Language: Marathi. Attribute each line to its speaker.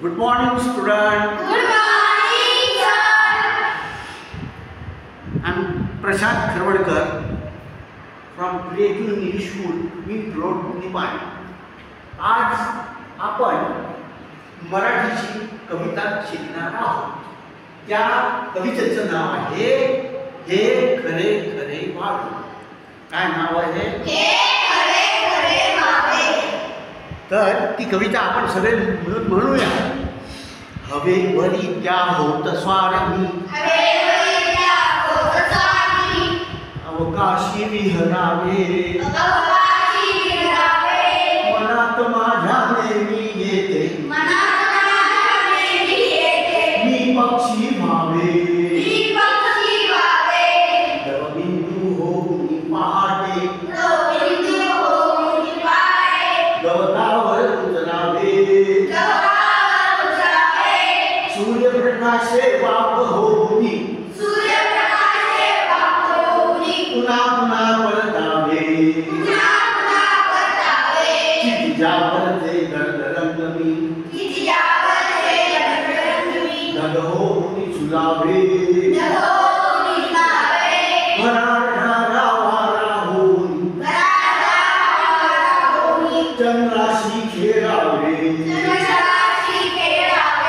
Speaker 1: Good morning, student.
Speaker 2: Good morning, sir.
Speaker 1: I'm Prashant Kharwadkar from Creative English School, Mint Road, Nepal. आज आपण मराठीची कविता शिकणार आहोत. त्या कवितेचं नाव आहे हे खरे खरे व्हावे. काय नाव आहे?
Speaker 2: हे खरे खरे व्हावे.
Speaker 1: तर ती कविता आपण सगळे मिळून म्हणूया. हवेवरी त्या होत स्वारमी,
Speaker 2: हवेवरी त्या होत स्वारमी,
Speaker 1: अवकाशी विहरावे,
Speaker 2: अवकाशी विहरावे,
Speaker 1: मनात माझ्या नेहमी येते,
Speaker 2: मनात माझ्या नेहमी येते,
Speaker 1: मी पक्षी व्हावे,
Speaker 2: मी पक्षी व्हावे,
Speaker 1: दवबिंदू होऊन पहाटे,
Speaker 2: दवबिंदू होऊन पहाटे,
Speaker 1: गवतावर उतरावे,
Speaker 2: गवतावर उतरावे,
Speaker 1: सूर्यप्रकाशे वाप होऊन,
Speaker 2: सूर्यप्रकाशे वाप होऊन,
Speaker 1: पुन्हा पुन्हा परतावे,
Speaker 2: पुन्हा पुन्हा परतावे,
Speaker 1: क्षितिजावरचे गडगडंगमी,
Speaker 2: क्षितिजावरचे गडगडंगमी,
Speaker 1: ढग होऊन झुलावे,